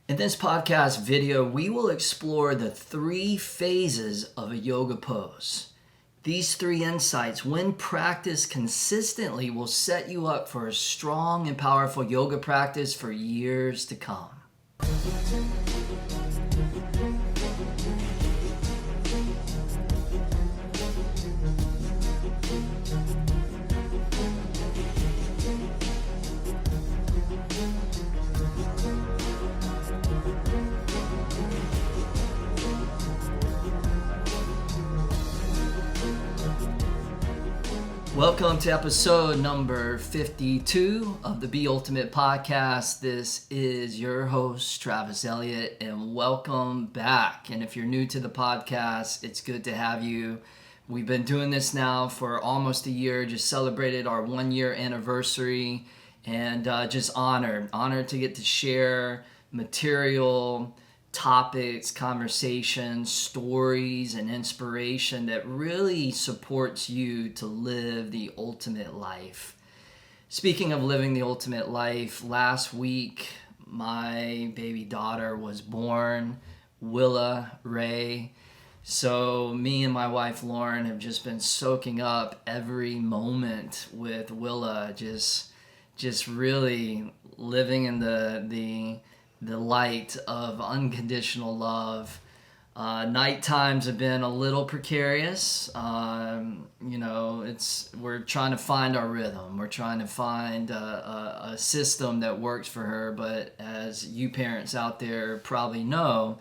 In this podcast video, we will explore the 3 phases of a yoga pose. These 3 insights, when practiced consistently, will set you up for a strong and powerful yoga practice for years to come. Welcome to episode number 52 of the Be Ultimate podcast. This is your host, Travis Elliott, and welcome back. And if you're new to the podcast, it's good to have you. We've been doing this now for almost a year, just celebrated our 1-year anniversary, and just honored to get to share material, topics, conversations, stories, and inspiration that really supports you to live the ultimate life. Speaking of living the ultimate life, last week my baby daughter was born, Willa Ray. So me and my wife Lauren have just been soaking up every moment with Willa, just really living in the light of unconditional love. Night times have been a little precarious. We're trying to find our rhythm. We're trying to find a system that works for her. But as you parents out there probably know,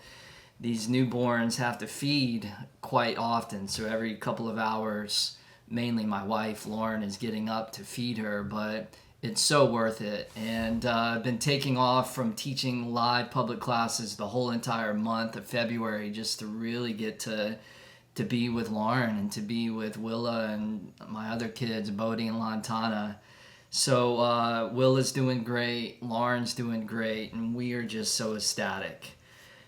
these newborns have to feed quite often. So every couple of hours, mainly my wife Lauren is getting up to feed her, but it's so worth it. And I've been taking off from teaching live public classes the whole entire month of February just to really get to be with Lauren and to be with Willa and my other kids, Bodie and Lantana. So Willa's doing great, Lauren's doing great, and we are just so ecstatic.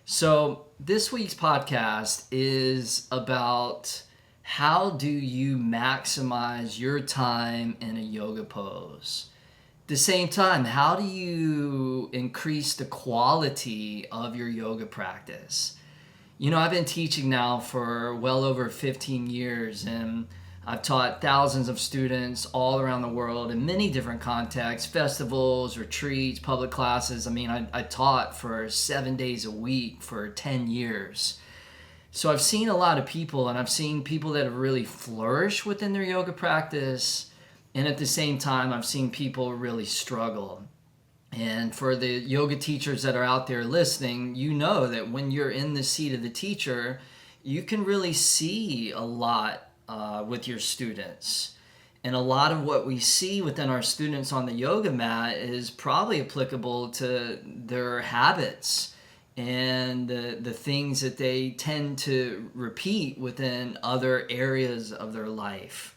So this week's podcast is about how do you maximize your time in a yoga pose. At the same time, how do you increase the quality of your yoga practice? You know, I've been teaching now for well over 15 years, and I've taught thousands of students all around the world in many different contexts, festivals, retreats, public classes. I mean, I taught for 7 days a week for 10 years. So I've seen a lot of people, and I've seen people that have really flourished within their yoga practice. And at the same time, I've seen people really struggle. And for the yoga teachers that are out there listening, you know that when you're in the seat of the teacher, you can really see a lot with your students. And a lot of what we see within our students on the yoga mat is probably applicable to their habits and the things that they tend to repeat within other areas of their life.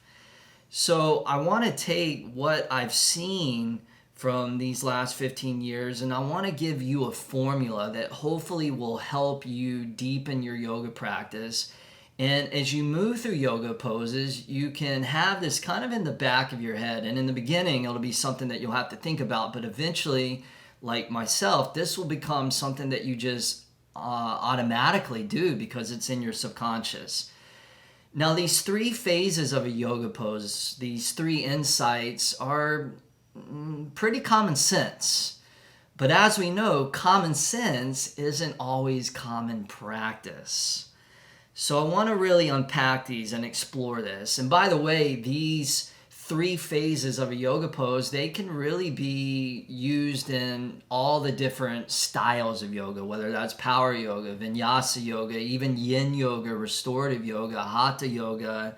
So I want to take what I've seen from these last 15 years, and I want to give you a formula that hopefully will help you deepen your yoga practice. And as you move through yoga poses, you can have this kind of in the back of your head. And in the beginning, it'll be something that you'll have to think about. But eventually, like myself, this will become something that you just automatically do because it's in your subconscious. Now, these 3 phases of a yoga pose, these 3 insights are pretty common sense. But as we know, common sense isn't always common practice. So I want to really unpack these and explore this. And by the way, these 3 phases of a yoga pose, they can really be used in all the different styles of yoga, whether that's power yoga, vinyasa yoga, even yin yoga, restorative yoga, hatha yoga.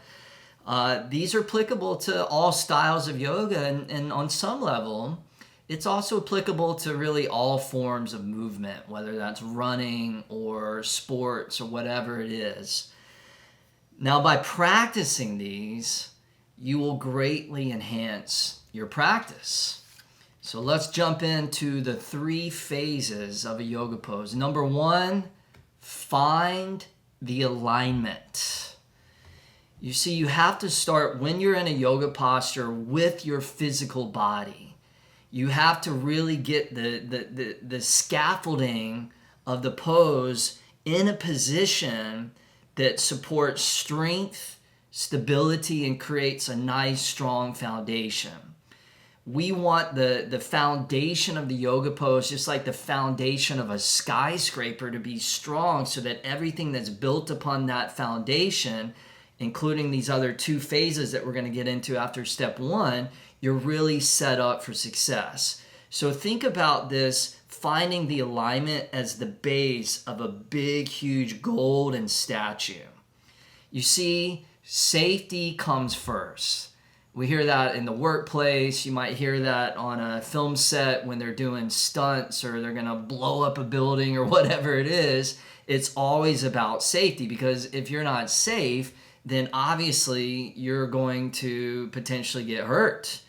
These are applicable to all styles of yoga, and on some level, it's also applicable to really all forms of movement, whether that's running or sports or whatever it is. Now, by practicing these, you will greatly enhance your practice. So let's jump into the 3 phases of a yoga pose. Number 1, find the alignment. You see, you have to start when you're in a yoga posture with your physical body. You have to really get the scaffolding of the pose in a position that supports strength, stability, and creates a nice, strong foundation. We want the foundation of the yoga pose, just like the foundation of a skyscraper, to be strong so that everything that's built upon that foundation, including these other two phases that we're going to get into after step one, you're really set up for success. So think about this, finding the alignment as the base of a big, huge golden statue. You see, safety comes first. We hear that in the workplace. You might hear that on a film set when they're doing stunts or they're going to blow up a building or whatever it is. It's always about safety, because if you're not safe, then obviously you're going to potentially get hurt.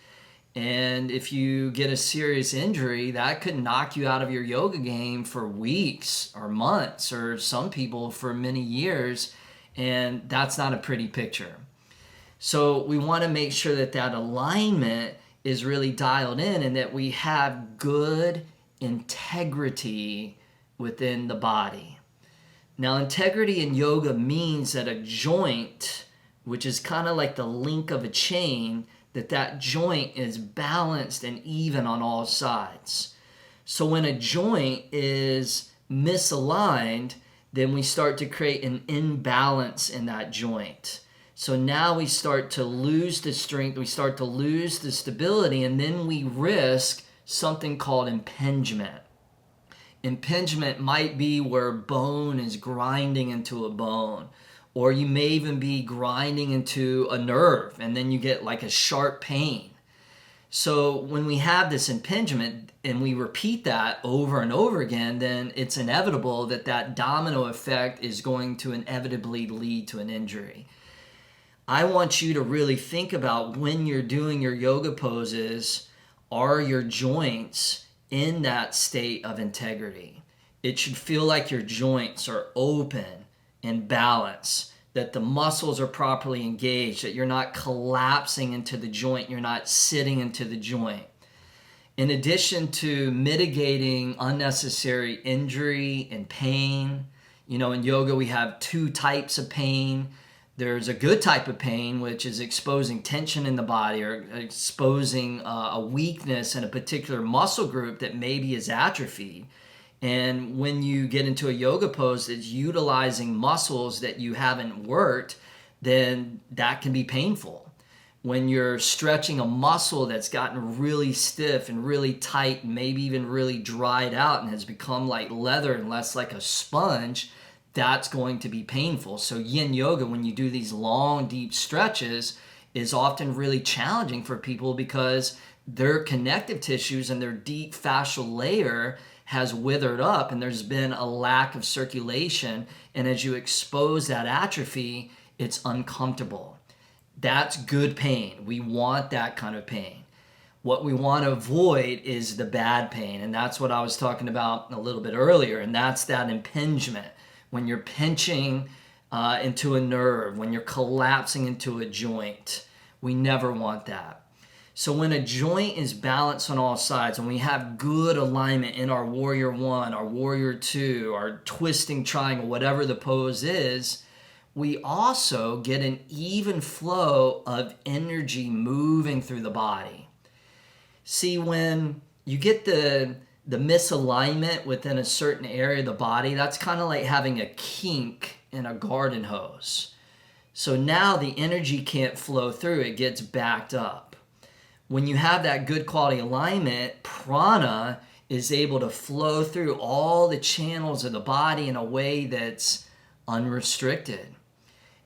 And if you get a serious injury, that could knock you out of your yoga game for weeks or months, or some people for many years. And that's not a pretty picture. So we want to make sure that that alignment is really dialed in and that we have good integrity within the body. Now, integrity in yoga means that a joint, which is kind of like the link of a chain, that joint is balanced and even on all sides. So when a joint is misaligned, then we start to create an imbalance in that joint. So now we start to lose the strength, we start to lose the stability, and then we risk something called impingement. Impingement might be where bone is grinding into a bone, or you may even be grinding into a nerve, and then you get like a sharp pain. So when we have this impingement and we repeat that over and over again, then it's inevitable that that domino effect is going to inevitably lead to an injury. I want you to really think about, when you're doing your yoga poses, are your joints in that state of integrity? It should feel like your joints are open and balanced, that the muscles are properly engaged, that you're not collapsing into the joint, you're not sitting into the joint. In addition to mitigating unnecessary injury and pain, in yoga we have two types of pain. There's a good type of pain, which is exposing tension in the body or exposing a weakness in a particular muscle group that maybe is atrophied. And when you get into a yoga pose that's utilizing muscles that you haven't worked, then that can be painful. When you're stretching a muscle that's gotten really stiff and really tight, maybe even really dried out and has become like leather and less like a sponge, that's going to be painful. So Yin Yoga, when you do these long, deep stretches, is often really challenging for people because their connective tissues and their deep fascial layer has withered up and there's been a lack of circulation. And as you expose that atrophy, it's uncomfortable. That's good pain. We want that kind of pain. What we want to avoid is the bad pain. And that's what I was talking about a little bit earlier. And that's that impingement. When you're pinching into a nerve, when you're collapsing into a joint. We never want that. So when a joint is balanced on all sides, and we have good alignment in our warrior one, our warrior two, our twisting triangle, whatever the pose is, we also get an even flow of energy moving through the body. See, when you get the misalignment within a certain area of the body, that's kind of like having a kink in a garden hose. So now the energy can't flow through, it gets backed up. When you have that good quality alignment, prana is able to flow through all the channels of the body in a way that's unrestricted.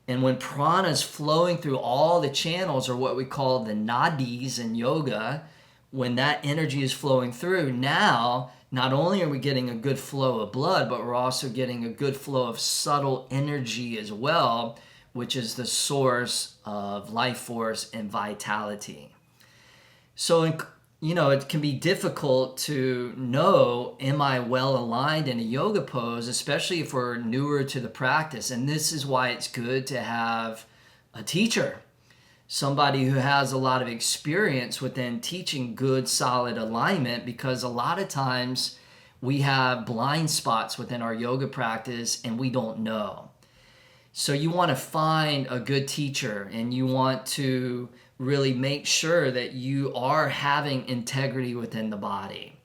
And when prana is flowing through all the channels, or what we call the nadis in yoga, when that energy is flowing through, now not only are we getting a good flow of blood, but we're also getting a good flow of subtle energy as well, which is the source of life force and vitality. So, it can be difficult to know, am I well aligned in a yoga pose, especially if we're newer to the practice. And this is why it's good to have a teacher, somebody who has a lot of experience within teaching good, solid alignment, because a lot of times we have blind spots within our yoga practice and we don't know. So you want to find a good teacher, and you want to really make sure that you are having integrity within the body.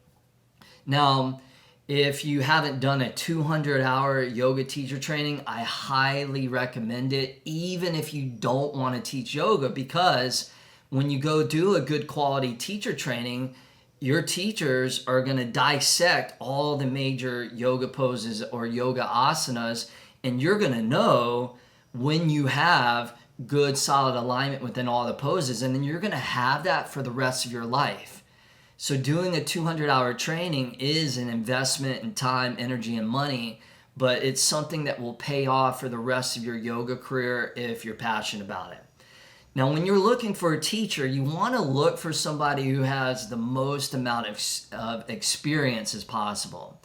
Now, if you haven't done a 200-hour yoga teacher training, I highly recommend it, even if you don't want to teach yoga, because when you go do a good quality teacher training, your teachers are going to dissect all the major yoga poses or yoga asanas, and you're going to know when you have good, solid alignment within all the poses, and then you're going to have that for the rest of your life. So doing a 200-hour training is an investment in time, energy, and money, but it's something that will pay off for the rest of your yoga career if you're passionate about it. Now, when you're looking for a teacher, you want to look for somebody who has the most amount of experience as possible.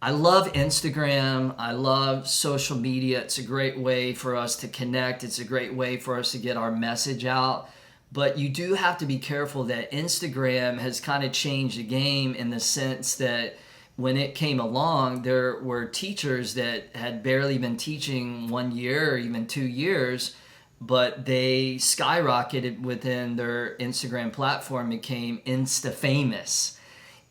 I love Instagram. I love social media. It's a great way for us to connect. It's a great way for us to get our message out. But you do have to be careful that Instagram has kind of changed the game, in the sense that when it came along, there were teachers that had barely been teaching 1 year or even 2 years, but they skyrocketed within their Instagram platform, became Insta famous.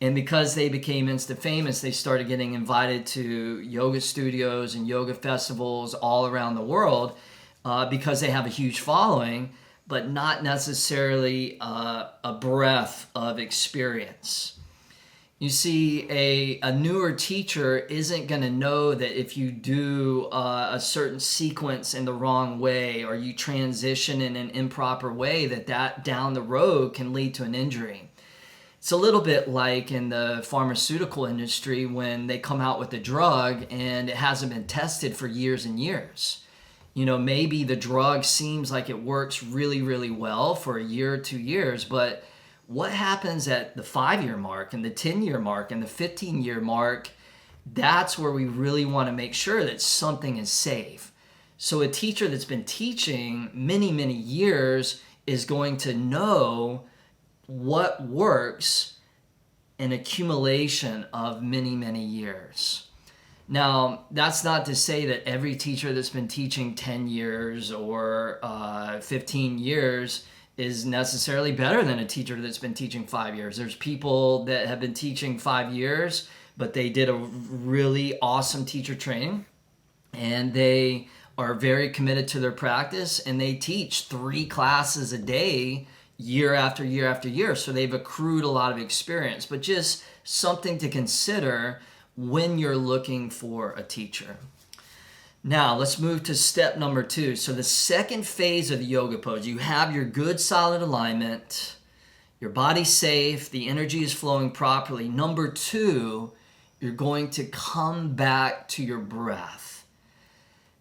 And because they became Insta famous, they started getting invited to yoga studios and yoga festivals all around the world, because they have a huge following, but not necessarily a breadth of experience. You see, a newer teacher isn't going to know that if you do a certain sequence in the wrong way, or you transition in an improper way, that down the road can lead to an injury. It's a little bit like in the pharmaceutical industry when they come out with a drug and it hasn't been tested for years and years. You know, maybe the drug seems like it works really, really well for a year or 2 years, but what happens at the 5-year mark and the 10-year mark and the 15-year mark? That's where we really want to make sure that something is safe. So a teacher that's been teaching many, many years is going to know what works, an accumulation of many, many years. Now, that's not to say that every teacher that's been teaching 10 years or 15 years is necessarily better than a teacher that's been teaching 5 years. There's people that have been teaching 5 years, but they did a really awesome teacher training, and they are very committed to their practice, and they teach 3 classes a day, year after year after year. So they've accrued a lot of experience, but just something to consider when you're looking for a teacher. Now, let's move to step number 2. So the second phase of the yoga pose, you have your good solid alignment, your body's safe, the energy is flowing properly. Number 2, you're going to come back to your breath.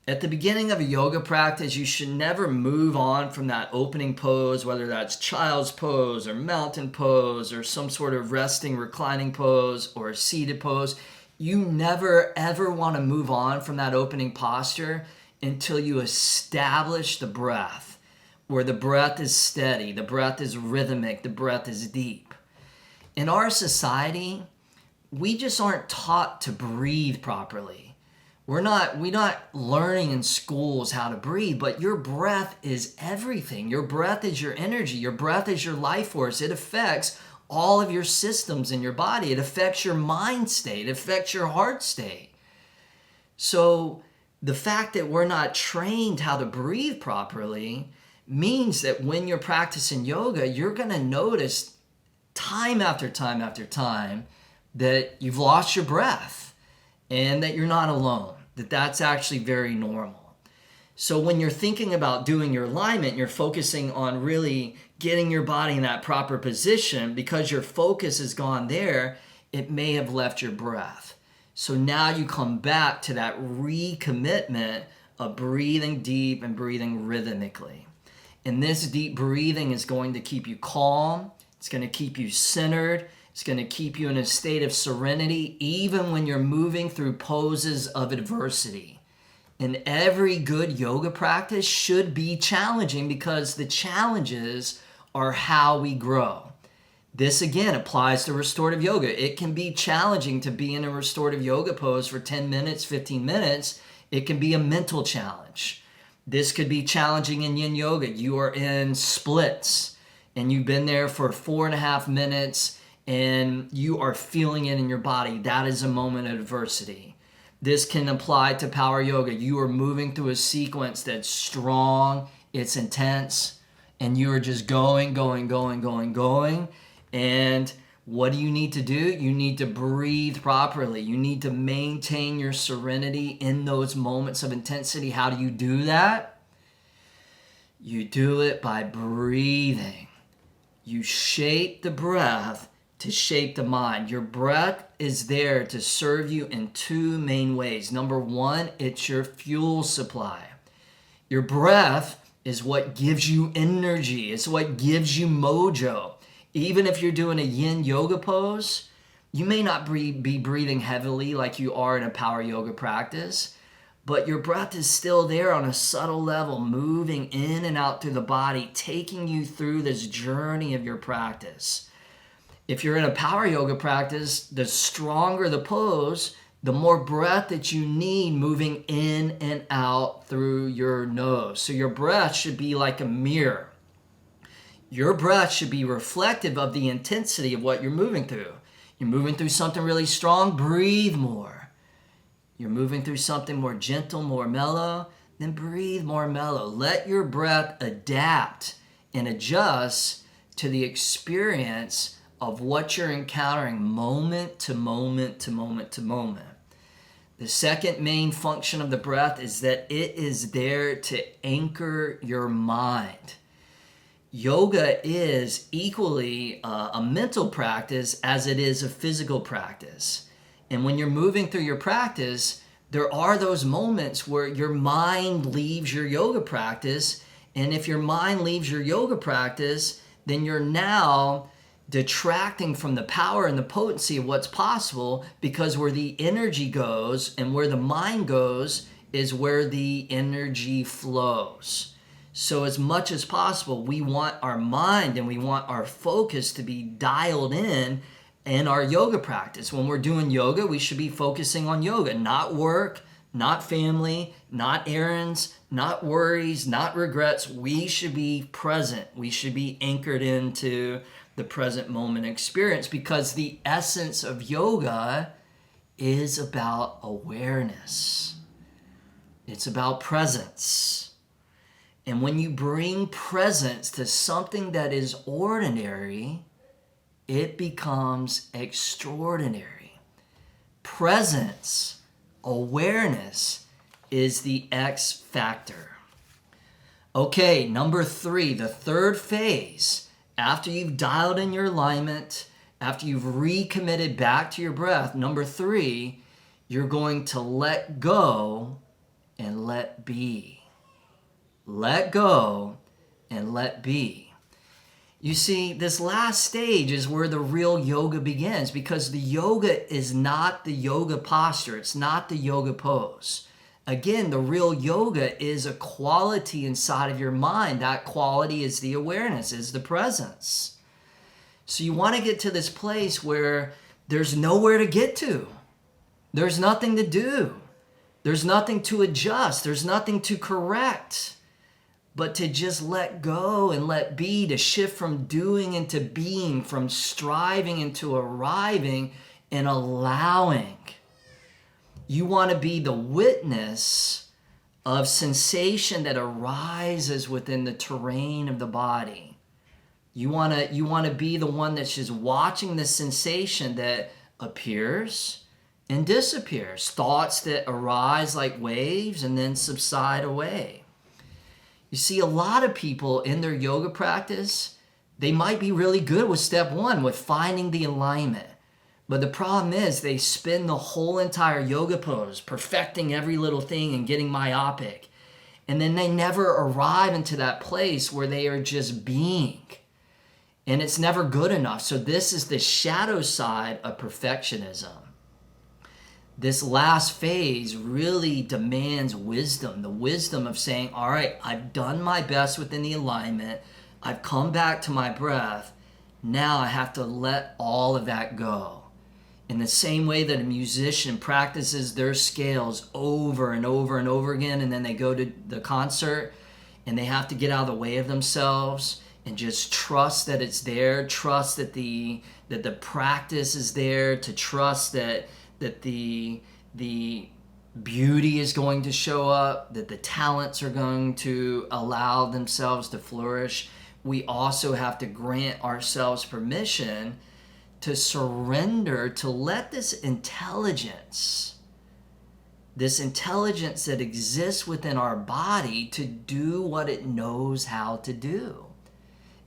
At the beginning of a yoga practice, you should never move on from that opening pose, whether that's child's pose or mountain pose or some sort of resting, reclining pose or a seated pose. You never, ever want to move on from that opening posture until you establish the breath, where the breath is steady, the breath is rhythmic, the breath is deep. In our society, we just aren't taught to breathe properly. We're not learning in schools how to breathe, but your breath is everything. Your breath is your energy. Your breath is your life force. It affects all of your systems in your body. It affects your mind state. It affects your heart state. So the fact that we're not trained how to breathe properly means that when you're practicing yoga, you're going to notice time after time after time that you've lost your breath, and that you're not alone, that's actually very normal. So when you're thinking about doing your alignment, you're focusing on really getting your body in that proper position. Because your focus has gone there, it may have left your breath. So now you come back to that recommitment of breathing deep and breathing rhythmically. And this deep breathing is going to keep you calm. It's going to keep you centered. It's going to keep you in a state of serenity, even when you're moving through poses of adversity. And every good yoga practice should be challenging because the challenges are how we grow. This again applies to restorative yoga. It can be challenging to be in a restorative yoga pose for 10 minutes, 15 minutes. It can be a mental challenge. This could be challenging in Yin Yoga. You are in splits and you've been there for 4.5 minutes and you are feeling it in your body. That is a moment of adversity. This can apply to power yoga. You are moving through a sequence that's strong, it's intense, and you are just going. And what do you need to do? You need to breathe properly. You need to maintain your serenity in those moments of intensity. How do you do that? You do it by breathing. You shape the breath to shape the mind. Your breath is there to serve you in two main ways. Number one, it's your fuel supply. Your breath is what gives you energy. It's what gives you mojo. Even if you're doing a Yin Yoga pose, you may not be breathing heavily like you are in a power yoga practice, but your breath is still there on a subtle level, moving in and out through the body, taking you through this journey of your practice. If you're in a power yoga practice, the stronger the pose, the more breath that you need moving in and out through your nose. So your breath should be like a mirror. Your breath should be reflective of the intensity of what you're moving through. You're moving through something really strong, breathe more. You're moving through something more gentle, more mellow, then breathe more mellow. Let your breath adapt and adjust to the experience of what you're encountering moment to moment to moment to moment. The second main function of the breath is that it is there to anchor your mind. Yoga is equally a mental practice as it is a physical practice. And when you're moving through your practice, there are those moments where your mind leaves your yoga practice. And if your mind leaves your yoga practice, then you're now detracting from the power and the potency of what's possible, because where the energy goes and where the mind goes is where the energy flows. So as much as possible, we want our mind and we want our focus to be dialed in our yoga practice. When we're doing yoga, we should be focusing on yoga, not work, not family, not errands, not worries, not regrets. We should be present. We should be anchored into the present moment experience, because the essence of yoga is about awareness. It's about presence. And when you bring presence to something that is ordinary, it becomes extraordinary. Presence, awareness is the X factor. Okay, number 3, the third phase. After you've dialed in your alignment, after you've recommitted back to your breath, number 3, you're going to let go and let be. Let go and let be. You see, this last stage is where the real yoga begins, because the yoga is not the yoga posture. It's not the yoga pose. Again, the real yoga is a quality inside of your mind. That quality is the awareness, is the presence. So you want to get to this place where there's nowhere to get to. There's nothing to do. There's nothing to adjust. There's nothing to correct. But to just let go and let be, to shift from doing into being, from striving into arriving and allowing. You want to be the witness of sensation that arises within the terrain of the body. You want to be the one that's just watching the sensation that appears and disappears. Thoughts that arise like waves and then subside away. You see, a lot of people in their yoga practice, they might be really good with step 1, with finding the alignment. But the problem is they spend the whole entire yoga pose perfecting every little thing and getting myopic. And then they never arrive into that place where they are just being. And it's never good enough. So this is the shadow side of perfectionism. This last phase really demands wisdom, the wisdom of saying, all right, I've done my best within the alignment. I've come back to my breath. Now I have to let all of that go. In the same way that a musician practices their scales over and over and over again, and then they go to the concert and they have to get out of the way of themselves and just trust that it's there, trust that the practice is there, to trust that the beauty is going to show up, that the talents are going to allow themselves to flourish. We also have to grant ourselves permission to surrender, to let this intelligence that exists within our body, to do what it knows how to do.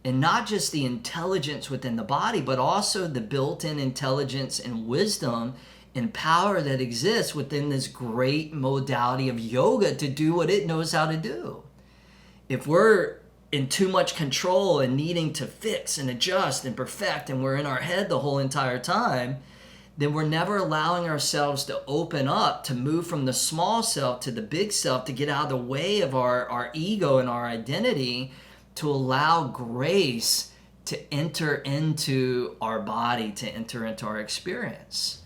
And not just the intelligence within the body, but also the built-in intelligence and wisdom and power that exists within this great modality of yoga to do what it knows how to do. If we're in too much control and needing to fix and adjust and perfect, and we're in our head the whole entire time, then we're never allowing ourselves to open up, to move from the small self to the big self, to get out of the way of our ego and our identity, to allow grace to enter into our body, to enter into our experience.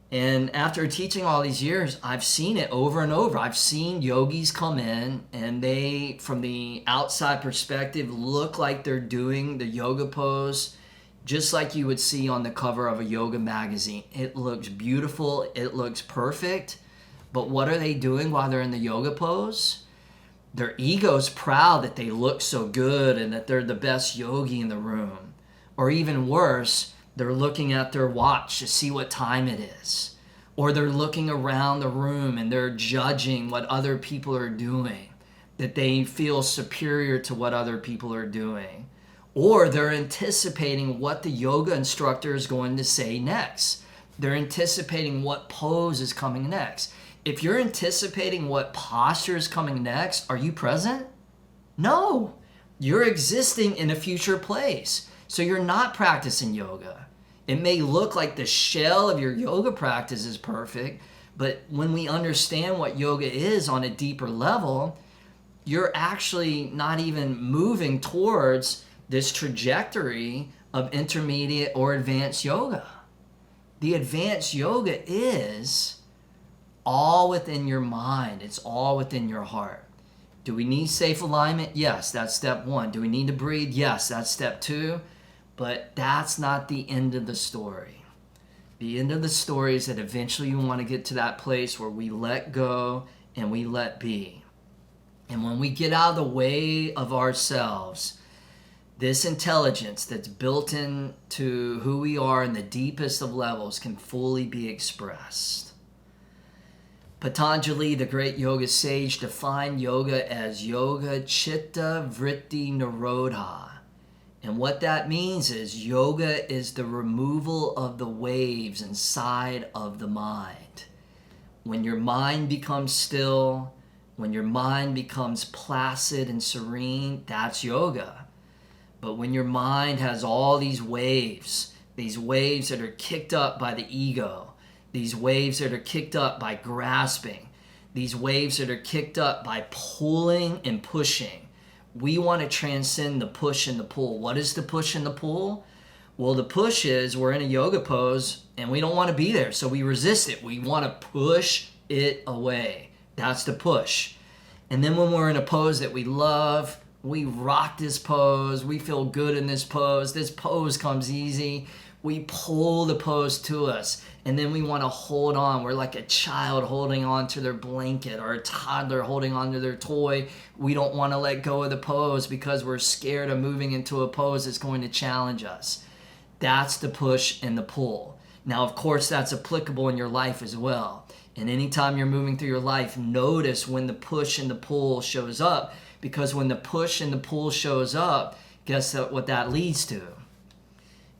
And after teaching all these years, I've seen it over and over. I've seen yogis come in and they, from the outside perspective, look like they're doing the yoga pose just like you would see on the cover of a yoga magazine. It looks beautiful. It looks perfect. But what are they doing while they're in the yoga pose? Their ego's proud that they look so good and that they're the best yogi in the room. Or even worse, they're looking at their watch to see what time it is. Or they're looking around the room and they're judging what other people are doing, that they feel superior to what other people are doing. Or they're anticipating what the yoga instructor is going to say next. They're anticipating what pose is coming next. If you're anticipating what posture is coming next, are you present? No. You're existing in a future place. So you're not practicing yoga. It may look like the shell of your yoga practice is perfect, but when we understand what yoga is on a deeper level, you're actually not even moving towards this trajectory of intermediate or advanced yoga. The advanced yoga is all within your mind. It's all within your heart. Do we need safe alignment? Yes, that's step one. Do we need to breathe? Yes, that's step two. But that's not the end of the story. The end of the story is that eventually you want to get to that place where we let go and we let be. And when we get out of the way of ourselves, this intelligence that's built into who we are in the deepest of levels can fully be expressed. Patanjali, the great yoga sage, defined yoga as yoga chitta vritti nirodha. And what that means is yoga is the removal of the waves inside of the mind. When your mind becomes still, when your mind becomes placid and serene, that's yoga. But when your mind has all these waves that are kicked up by the ego, these waves that are kicked up by grasping, these waves that are kicked up by pulling and pushing, we want to transcend the push and the pull. What is the push and the pull? Well, the push is we're in a yoga pose and we don't want to be there, so we resist it. We want to push it away. That's the push. And then when we're in a pose that we love, we rock this pose, we feel good in this pose comes easy, we pull the pose to us, and then we want to hold on. We're like a child holding on to their blanket or a toddler holding on to their toy. We don't want to let go of the pose because we're scared of moving into a pose that's going to challenge us. That's the push and the pull. Now, of course, that's applicable in your life as well. And anytime you're moving through your life, notice when the push and the pull shows up, because when the push and the pull shows up, guess what that leads to?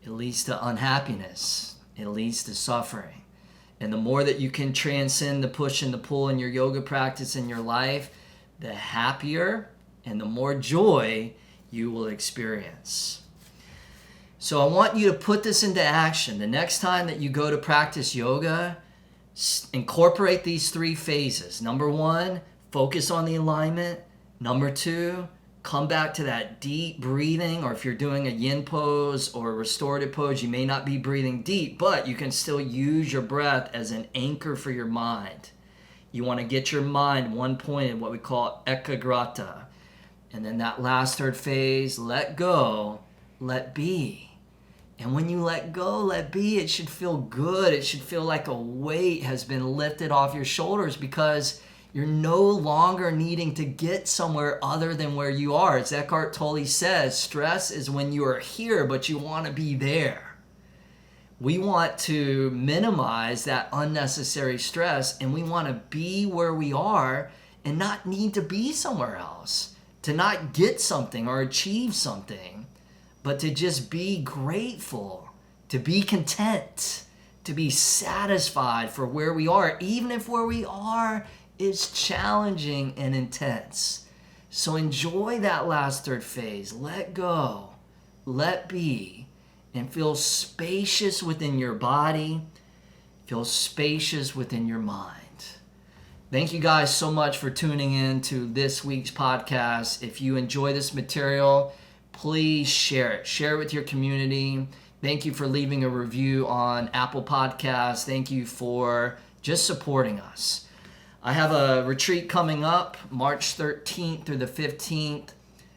It leads to unhappiness. It leads to suffering. And the more that you can transcend the push and the pull in your yoga practice in your life, the happier and the more joy you will experience. So I want you to put this into action. The next time that you go to practice yoga, Incorporate these 3 phases. Number 1, focus on the alignment. Number 2, come back to that deep breathing, or if you're doing a yin pose or a restorative pose, you may not be breathing deep, but you can still use your breath as an anchor for your mind. You want to get your mind one point in what we call ekagrata. And then that last 3rd phase, let go, let be. And when you let go, let be, it should feel good. It should feel like a weight has been lifted off your shoulders, because you're no longer needing to get somewhere other than where you are. As Eckhart Tolle says, stress is when you are here, but you want to be there. We want to minimize that unnecessary stress, and we want to be where we are and not need to be somewhere else, to not get something or achieve something, but to just be grateful, to be content, to be satisfied for where we are, even if where we are is challenging and intense. So enjoy that last 3rd phase. Let go, let be, and feel spacious within your body, feel spacious within your mind. Thank you guys so much for tuning in to this week's podcast. If you enjoy this material, please share it. Share it with your community. Thank you for leaving a review on Apple Podcasts. Thank you for just supporting us. I have a retreat coming up March 13th through the 15th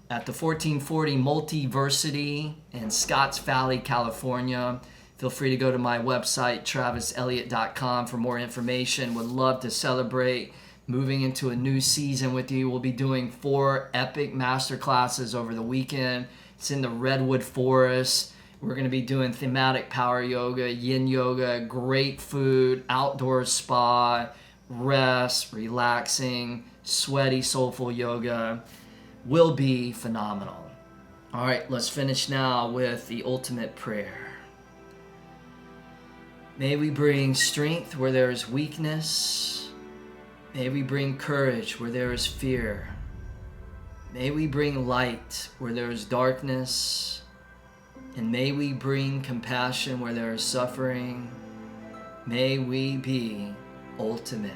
at the 1440 Multiversity in Scotts Valley, California. Feel free to go to my website, traviselliott.com, for more information. Would love to celebrate moving into a new season with you. We'll be doing 4 epic masterclasses over the weekend. It's in the Redwood Forest. We're going to be doing thematic power yoga, Yin Yoga, great food, outdoor spa, rest, relaxing, sweaty, soulful yoga. Will be phenomenal. All right, let's finish now with the ultimate prayer. May we bring strength where there is weakness. May we bring courage where there is fear. May we bring light where there is darkness. And may we bring compassion where there is suffering. May we be ultimate.